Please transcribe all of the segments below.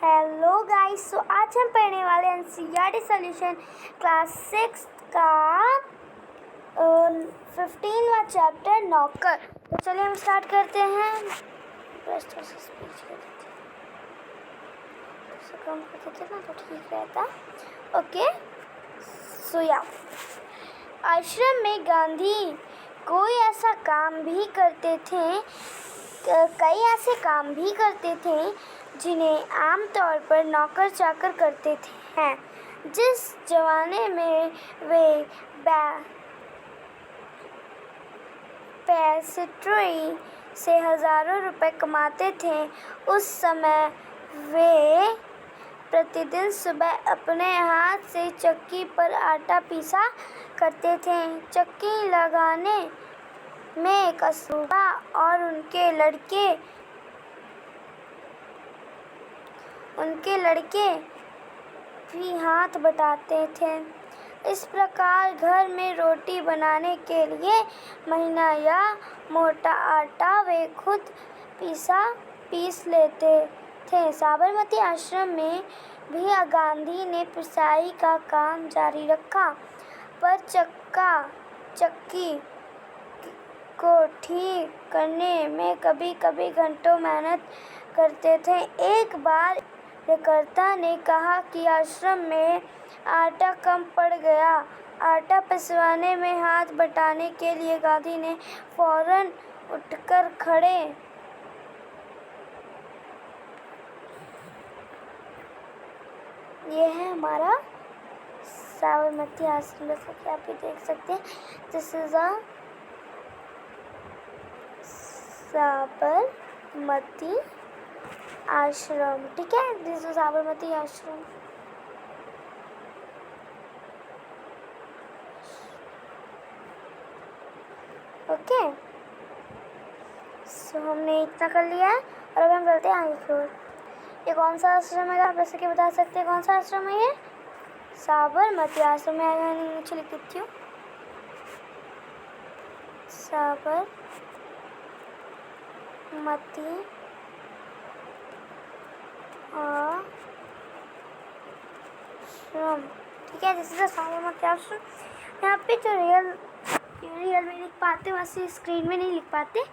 Hello guys, सो आज हम पढ़ने वाले एनसीईआरटी सॉल्यूशन क्लास 6 का 15वां चैप्टर नौकर। तो चलिए हम स्टार्ट करते हैं। स्पीच कर देते हैं, कम कर देते ना तो ठीक रहता। ओके, सो या आश्रम में गांधी कई ऐसे काम भी करते थे जिन्हें आमतौर पर नौकर चाकर करते हैं। जिस जमाने में वे पेस्ट्री से हज़ारों रुपए कमाते थे, उस समय वे प्रतिदिन सुबह अपने हाथ से चक्की पर आटा पीसा करते थे। चक्की लगाने में कस्तूरबा और उनके लड़के भी हाथ बटाते थे। इस प्रकार घर में रोटी बनाने के लिए महीना या मोटा आटा वे खुद पीस लेते थे। साबरमती आश्रम में भी गांधी ने पिसाई का काम जारी रखा, पर चक्की को ठीक करने में कभी-कभी घंटों मेहनत करते थे। एक बार कार्यकर्ता ने कहा कि आश्रम में आटा कम पड़ गया। आटा पिसवाने में हाथ बटाने के लिए गांधी ने फौरन उठकर खड़े ये है हमारा साबरमती आश्रम, जैसा कि आप भी देख सकते हैं। दिस इज अ साबरमती आश्रम, ठीक है। दिस इज साबरमती आश्रम। ओके, सो हमने इतना कर लिया है और अब हम चलते हैं आगे की ओर। ये कौन सा आश्रम है, आप जैसे कि बता सकते हैं कौन सा आश्रम है? ये साबरमती आश्रम है। मैं नीचे लिख देती हूँ, साबरमती आश्रम, ठीक है। जैसे साबरमती आश्रम, यहाँ पे जो रियल में लिख पाते वैसे स्क्रीन में नहीं लिख पाते,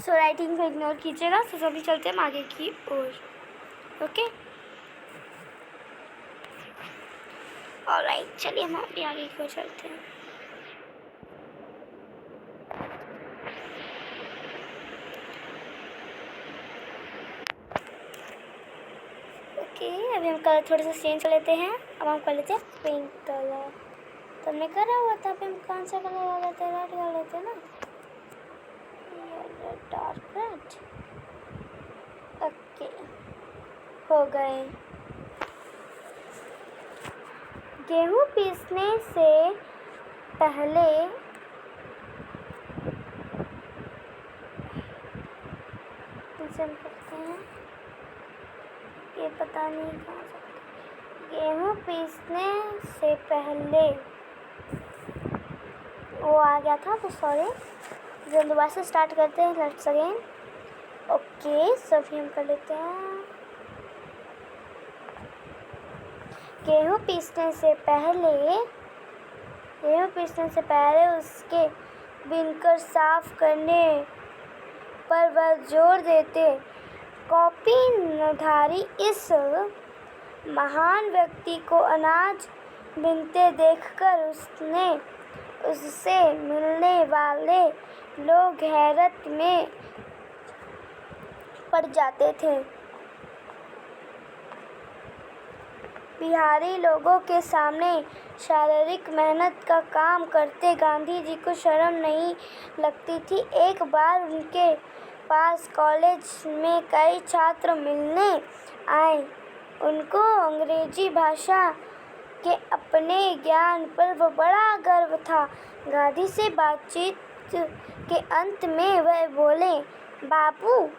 सो राइटिंग को इग्नोर कीजिएगा। सो अभी चलते हैं आगे की ओर। ओके, ऑलराइट, चलिए हम अभी आगे की ओर चलते हैं। ओके, अभी हम कलर थोड़ा सा चेंज कर लेते हैं। अब हम कर लेते हैं पिंक कलर। तो हमने करा हुआ था, अभी हम कौन सा कलर कर लेते हैं? रेड कर लेते हैं ना, डार्क रेड। ओके, हो गए। गेहूँ पीसने से पहले करते हैं, ये पता नहीं कहाँ से। गेहूँ पीसने से पहले वो आ गया था, तो सॉरी, हम दोबारा से स्टार्ट करते हैं। Let's again. ओके, सभी हम कर लेते हैं। गेहूँ पीसने से पहले उसके बीनकर साफ करने पर वह जोर देते। कॉपीधारी इस महान व्यक्ति को अनाज बीनते देखकर उससे मिलने वाले लोग हैरत में पड़ जाते थे। बिहारी लोगों के सामने शारीरिक मेहनत का काम करते गांधी जी को शर्म नहीं लगती थी। एक बार उनके पास कॉलेज में कई छात्र मिलने आए। उनको अंग्रेजी भाषा के अपने ज्ञान पर वो बड़ा गर्व था। गांधी से बातचीत के अंत में वह बोले, बापू,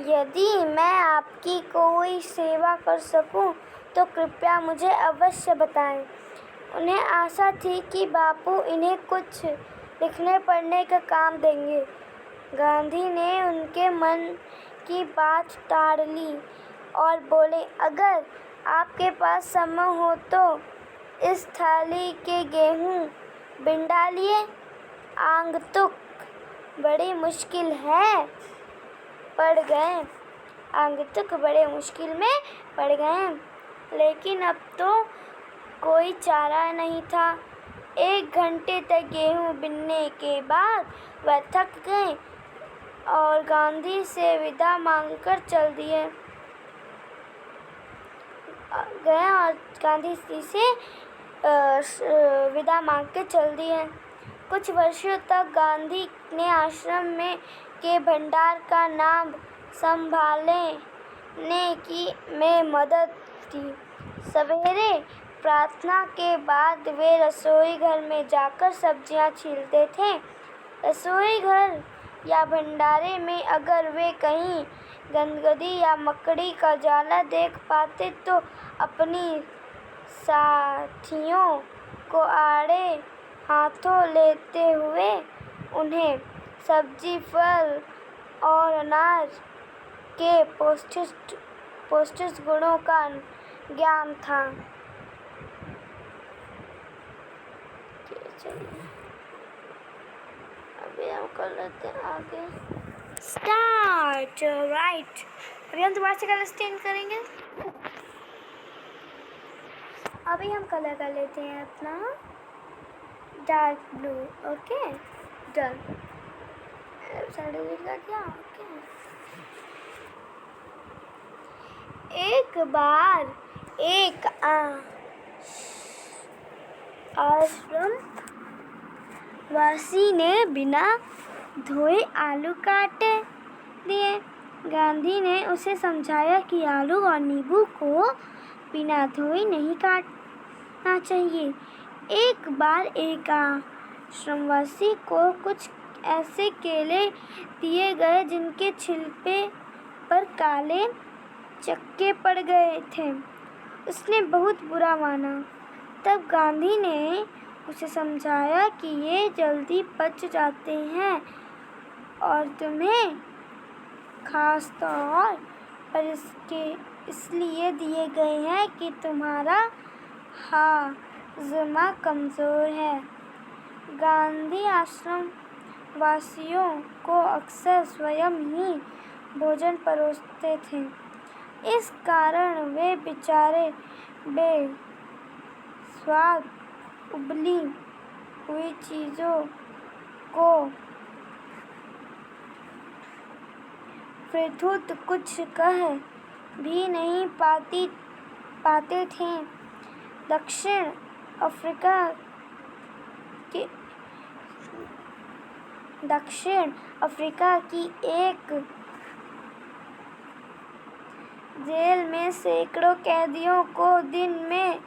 यदि मैं आपकी कोई सेवा कर सकूं तो कृपया मुझे अवश्य बताएं। उन्हें आशा थी कि बापू इन्हें कुछ लिखने पढ़ने का काम देंगे। गांधी ने उनके मन की बात टाल ली। और बोले, अगर आपके पास समय हो तो इस थाली के गेहूं बिन डालिए। आगंतुक बड़ी मुश्किल है पड़ गए आगंतुक बड़े मुश्किल में पड़ गए, लेकिन अब तो कोई चारा नहीं था। 1 घंटे तक गेहूं बीनने के बाद वह थक गए और गांधी से विदा मांगकर चल दिए गए और गांधी जी से विदा मांग के चल दिए। कुछ वर्षों तक गांधी ने आश्रम के भंडार का नाम संभालने में मदद की। सवेरे प्रार्थना के बाद वे रसोई घर में जाकर सब्जियां छीलते थे। रसोई घर या भंडारे में अगर वे कहीं गंदगी या मकड़ी का जाला देख पाते तो अपनी साथियों को आड़े हाथों लेते हुए उन्हें सब्जी, फल और अनाज के पौष्टिक गुणों का ज्ञान था। अभी हम कर लेते हैं आगे स्टार्ट। राइट, अभी हम दोबारा से कलर स्टेन करेंगे। अभी हम कलर कर लेते हैं अपना dark blue. Okay, done. Side लिखा क्या? ओके। एक बार एक आश्रम वासी ने बिना धोए आलू काटे दिए। गांधी ने उसे समझाया कि आलू और नींबू को बिना धोए नहीं काटना चाहिए। एक बार एक आश्रमवासी को कुछ ऐसे केले दिए गए जिनके छिलके पर काले चक्के पड़ गए थे। उसने बहुत बुरा माना। तब गांधी ने उसे समझाया कि ये जल्दी पच जाते हैं और तुम्हें खास तौर पर इसलिए दिए गए हैं कि तुम्हारा हाजमा कमज़ोर है। गांधी आश्रम वासियों को अक्सर स्वयं ही भोजन परोसते थे। इस कारण वे बेचारे बेस्वाद उबली हुई चीज़ों को फिरथूत कुछ कह भी नहीं पाते थे। दक्षिण अफ्रीका की एक जेल में सैकड़ों कैदियों को दिन में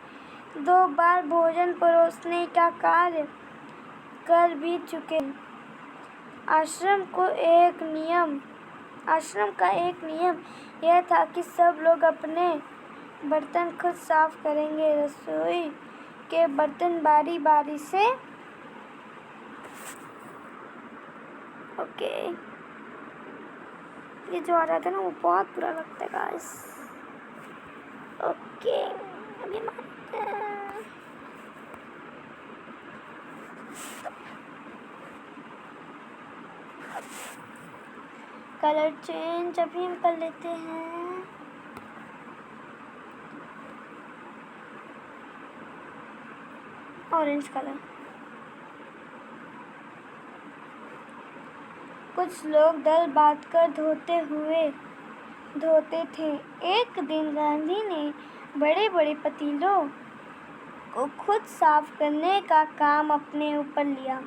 2 बार भोजन परोसने का कार्य कर भी चुके। आश्रम का एक नियम यह था कि सब लोग अपने बर्तन खुद साफ करेंगे। रसोई के बर्तन बारी बारी से ओके। ये जो आ रहा था ना वो बहुत बुरा लगता है गाइस। ओके, अभी मारते हैं। कलर चेंज अभी हम कर लेते हैं। Orange colour. कुछ लोग दल बांधकर धोते थे। एक दिन गांधी ने बड़े बड़े पतीलों को खुद साफ करने का काम अपने ऊपर लिया।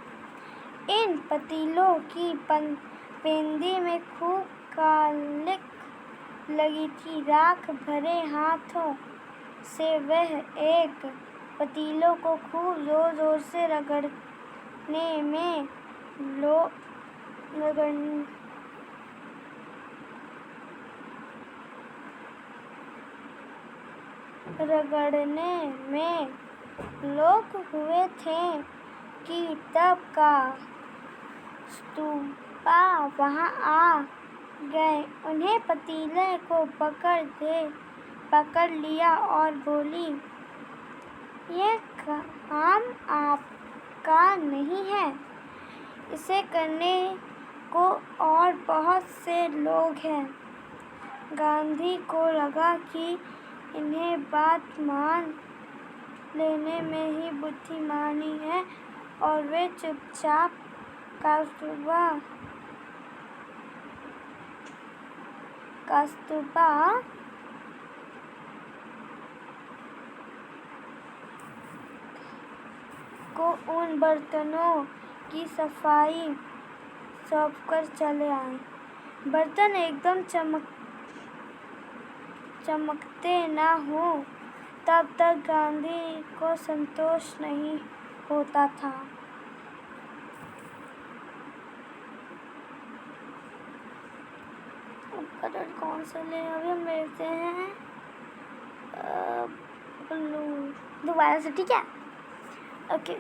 इन पतीलों की पेंदी में खूब कालिक लगी थी। राख भरे हाथों से वह एक पतीलों को खूब जोर जोर से रगड़ने में लोग हुए थे कि तब का स्तूपा वहां आ गए। उन्हें पतीले को पकड़ लिया और बोली, यह काम आपका नहीं है, इसे करने को और बहुत से लोग हैं। गांधी को लगा कि इन्हें बात मान लेने में ही बुद्धिमानी है और वे चुपचाप कस्तूरबा को उन बर्तनों की सफाई सौंपकर चले आए। बर्तन एकदम चमकते न हो तब तक गांधी को संतोष नहीं होता था। कलर कौन सा ले? अभी हम लेते हैं ब्लू दोबारा से, ठीक है? ओके।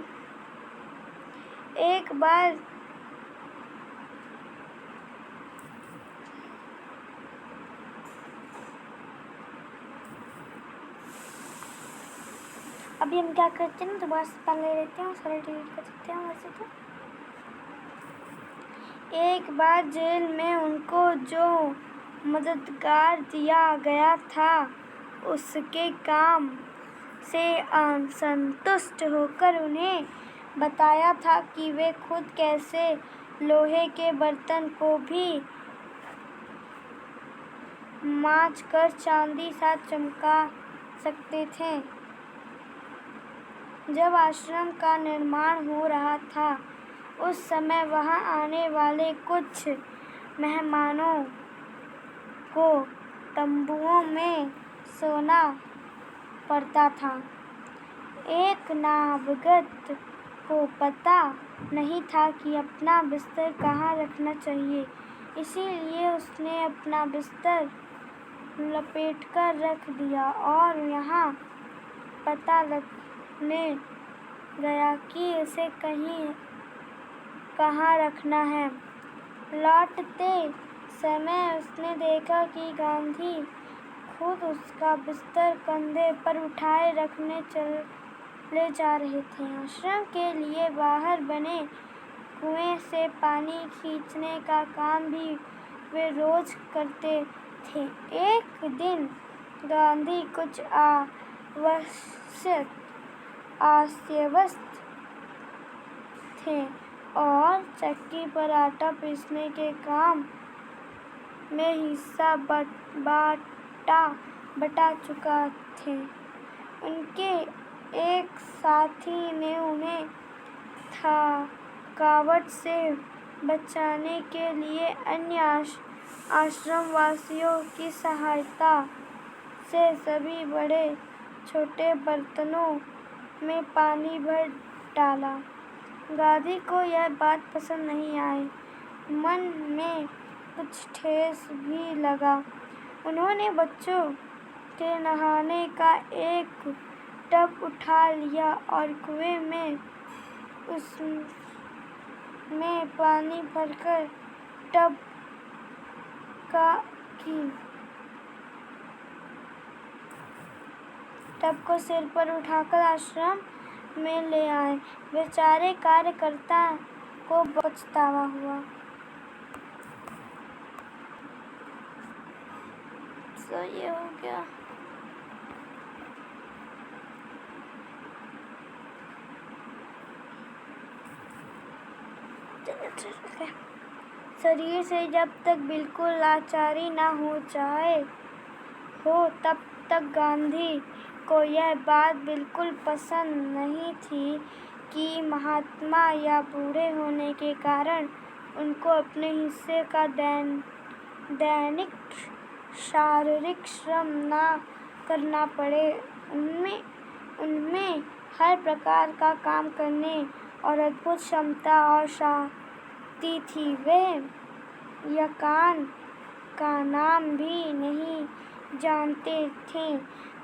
एक बार अभी हम क्या करते हैं ना, दोबारा से पहले ले लेते हैं, सारे डिलीट कर सकते हैं वैसे तो। एक बार जेल में उनको जो मददगार दिया गया था उसके काम से असंतुष्ट होकर उन्हें बताया था कि वे खुद कैसे लोहे के बर्तन को भी मांझकर चांदी सा चमका सकते थे। जब आश्रम का निर्माण हो रहा था उस समय वहां आने वाले कुछ मेहमानों को तंबुओं में सोना पड़ता था। एक नाविक को पता नहीं था कि अपना बिस्तर कहाँ रखना चाहिए, इसीलिए उसने अपना बिस्तर लपेटकर रख दिया और यहाँ पता लगने गया कि उसे कहाँ रखना है। लौटते समय उसने देखा कि गांधी खुद उसका बिस्तर कंधे पर उठाए रखने चले जा रहे थे। आश्रम के लिए बाहर बने कुएं से पानी खींचने का काम भी वे रोज करते थे। एक दिन गांधी कुछ अस्त थे और चक्की पर आटा पीसने के काम में हिस्सा बटा चुका थे। उनके एक साथी ने उन्हें थकावट से बचाने के लिए अन्य आश्रमवासियों की सहायता से सभी बड़े छोटे बर्तनों में पानी भर डाला। गांधी को यह बात पसंद नहीं आई, मन में कुछ ठेस भी लगा। उन्होंने बच्चों के नहाने का एक टब उठा लिया और कुएं में उसमें पानी भरकर टब को सिर पर उठाकर आश्रम में ले आए। बेचारे कार्यकर्ता को पछतावा हुआ। तो ये हो गया। शरीर से जब तक बिल्कुल लाचारी न हो जाए तब तक गांधी को यह बात बिल्कुल पसंद नहीं थी कि महात्मा या बूढ़े होने के कारण उनको अपने हिस्से का दैनिक शारीरिक श्रम न करना पड़े। उनमें हर प्रकार का काम करने और अद्भुत क्षमता और शक्ति थी। वे यकान का नाम भी नहीं जानते थे।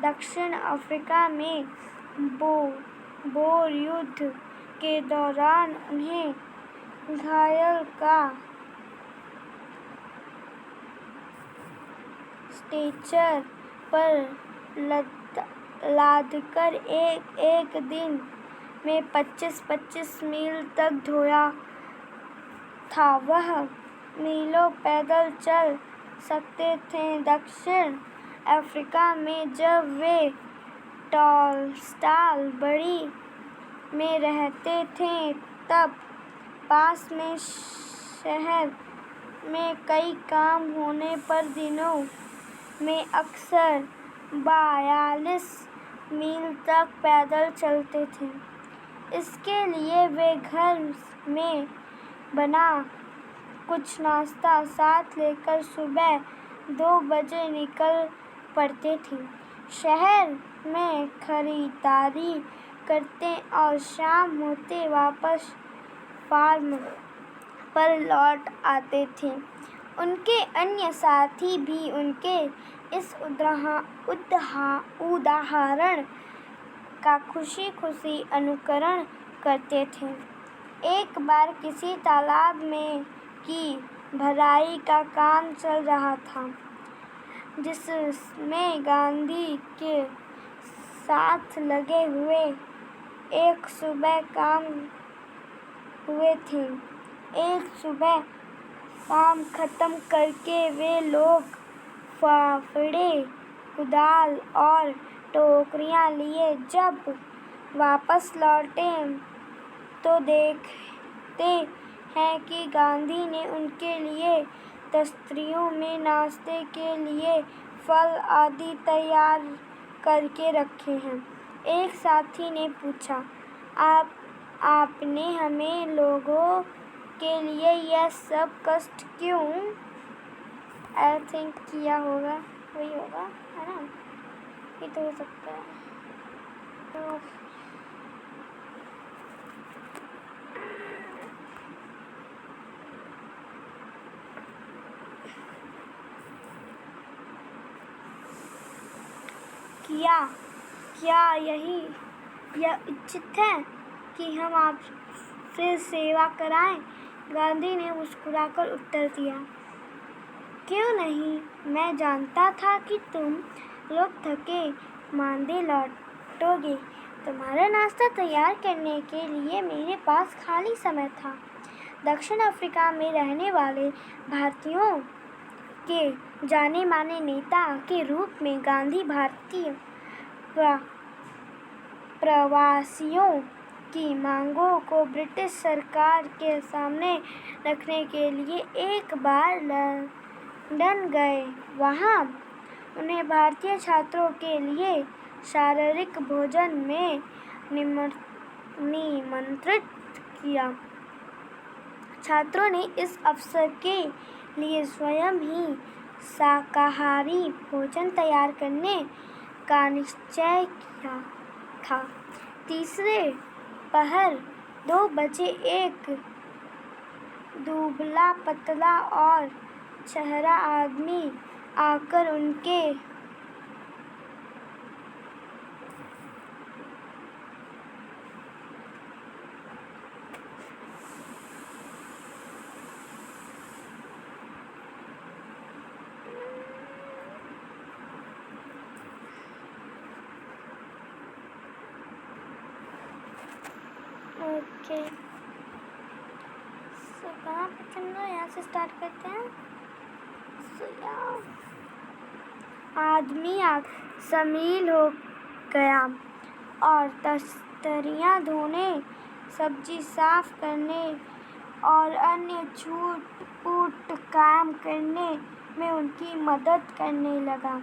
दक्षिण अफ्रीका में बोर युद्ध के दौरान उन्हें घायल का स्ट्रेचर पर लादकर एक दिन में 25-25 मील तक ढोया था। वह मीलों पैदल चल सकते थे। दक्षिण अफ्रीका में जब वे ट्रांसवाल बड़ी में रहते थे तब पास में शहर में कई काम होने पर दिनों में अक्सर 42 मील तक पैदल चलते थे। इसके लिए वे घर में बना कुछ नाश्ता साथ लेकर सुबह 2 बजे निकल पड़ते थे। शहर में खरीदारी करते और शाम होते वापस फार्म पर लौट आते थे। उनके अन्य साथी भी उनके इस उदाहरण का खुशी-खुशी अनुकरण करते थे। एक बार किसी तालाब में की भराई का काम चल रहा था, जिसमें गांधी के साथ लगे हुए एक सुबह काम हुए थे। एक सुबह काम खत्म करके वे लोग फावड़े, कुदाल और टोकरियां लिए जब वापस लौटे तो देखते हैं कि गांधी ने उनके लिए तस्तरियों में नाश्ते के लिए फल आदि तैयार करके रखे हैं। एक साथी ने पूछा, आपने हमें लोगों के लिए यह सब कष्ट क्यों आई थिंक किया होगा? वही होगा, है ना? ये तो हो सकता है। तो क्या यह उचित है कि हम आपसे सेवा कराएं? गांधी ने मुस्कुराकर उत्तर दिया, क्यों नहीं? मैं जानता था कि तुम लोग थके मांदे लौटोगे। तुम्हारा नाश्ता तैयार करने के लिए मेरे पास खाली समय था। दक्षिण अफ्रीका में रहने वाले भारतीयों के जाने माने नेता के रूप में गांधी भारतीय प्रवासियों की मांगों को ब्रिटिश सरकार के सामने रखने के लिए एक बार लंदन गए। वहां उन्हें भारतीय छात्रों के लिए शारीरिक भोजन में निमंत्रित किया। छात्रों ने इस अवसर के लिए स्वयं ही शाकाहारी भोजन तैयार करने का निश्चय किया था। तीसरे पहर 2 बजे एक दुबला पतला और चेहरा आदमी आकर उनके ओके सो कहाँ पे चलना? यहाँ से स्टार्ट करते हैं। आदमी शामिल हो गया और तस्तरियाँ धोने, सब्जी साफ करने और अन्य छूट-पूट काम करने में उनकी मदद करने लगा।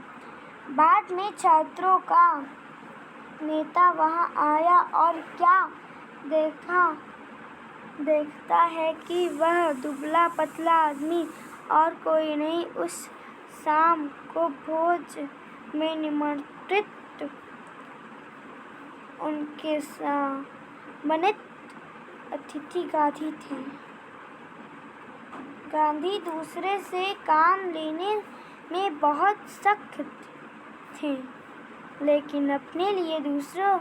बाद में छात्रों का नेता वहाँ आया और क्या देखता है कि वह दुबला पतला आदमी और कोई नहीं, उस शाम को भोज में निमंत्रित उनके सम्मानित अतिथि गांधी थे। गांधी दूसरे से काम लेने में बहुत सख्त थे, लेकिन अपने लिए दूसरों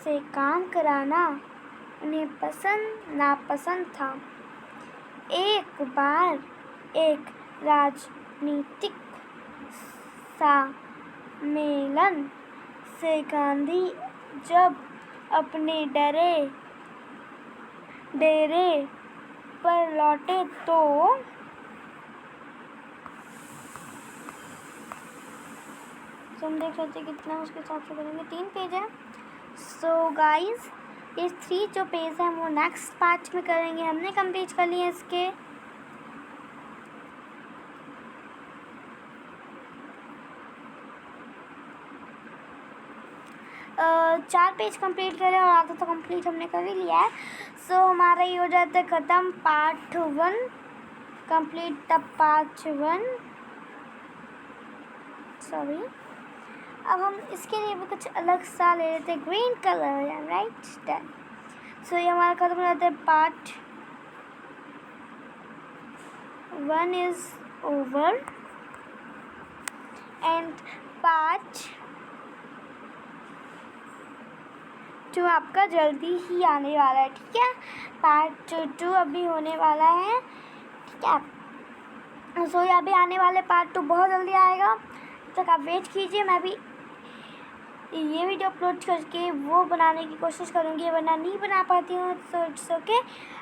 से काम कराना उन्हें नापसंद था। एक बार एक राजनीतिक सम्मेलन से गांधी जब अपने डेरे पर लौटे तो हम देख सकते हैं कितना उसके हिसाब से करेंगे। 3 पेज है। सो गाइस ये 3 जो पेज है वो नेक्स्ट पार्ट में करेंगे। हमने कंप्लीट कर लिए इसके। चार पेज कंप्लीट करें और आधा तो कंप्लीट हमने कर ही लिया है। सो हमारा ये हो जाता है ख़त्म part 1। Complete the part 1। Sorry, अब हम इसके लिए भी कुछ अलग सा ले लेते हैं। ग्रीन कलर है, राइट। डन। सो ये हमारा खत्म हो जाता है। Part 1 is over and part 2 आपका जल्दी ही आने वाला है, ठीक है। पार्ट 2 अभी होने वाला है, ठीक है। सो ये अभी आने वाले पार्ट 2 बहुत जल्दी आएगा, तब तक आप वेट कीजिए। मैं भी ये वीडियो अपलोड करके वो बनाने की कोशिश करूँगी, वरना नहीं बना पाती हूँ तो इट्स ओके।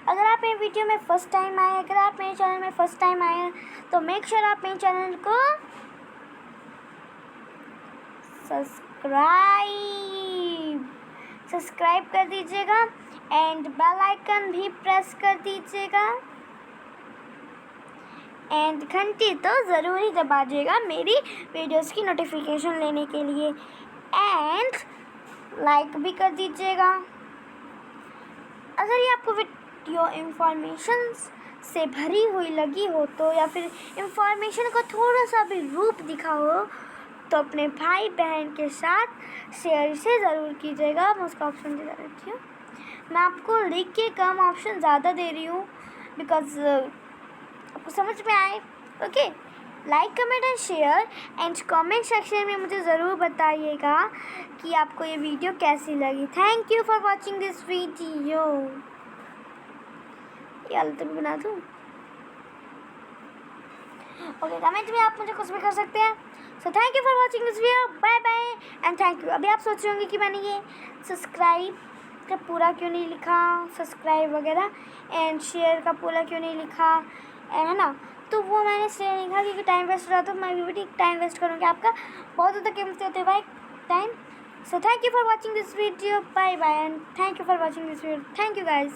अगर आप मेरे वीडियो में फ़र्स्ट टाइम आए, अगर आप मेरे चैनल में फ़र्स्ट टाइम आए हैं तो मेक श्योर आप मेरे चैनल को सब्सक्राइब कर दीजिएगा एंड बेल आइकन भी प्रेस कर दीजिएगा एंड घंटी तो ज़रूर ही दबा दीजिएगा मेरी वीडियोस की नोटिफिकेशन लेने के लिए एंड लाइक भी कर दीजिएगा। अगर ये आपको वीडियो इंफॉर्मेशन से भरी हुई लगी हो तो, या फिर इंफॉर्मेशन का थोड़ा सा भी रूप दिखा हो, तो अपने भाई बहन के साथ शेयर से ज़रूर कीजिएगा। मैं उसका ऑप्शन दे देती हूँ। मैं आपको लिख के कम ऑप्शन ज़्यादा दे रही हूँ बिकॉज आपको समझ में आए। Okay, like comment and share and comment section में मुझे ज़रूर बताइएगा कि आपको ये वीडियो कैसी लगी। Thank you for watching this video. ये हालत भी बना दूँ। ओके, कमेंट में आप मुझे कुछ भी कर सकते हैं। So thank you for watching this video. Bye bye and thank you. अभी आप सोच रहे होंगे कि मैंने ये सब्सक्राइब का पूरा क्यों नहीं लिखा, सब्सक्राइब वगैरह एंड शेयर का पूरा क्यों नहीं लिखा, है ना। तो वो मैंने इसलिए नहीं लिखा क्योंकि टाइम वेस्ट हो रहा था। मैं भी टाइम वेस्ट करूँगी आपका, बहुत ज़्यादा कीमती होते भाई time. So thank you for watching this video. Bye bye and thank you for watching this video. Thank you guys.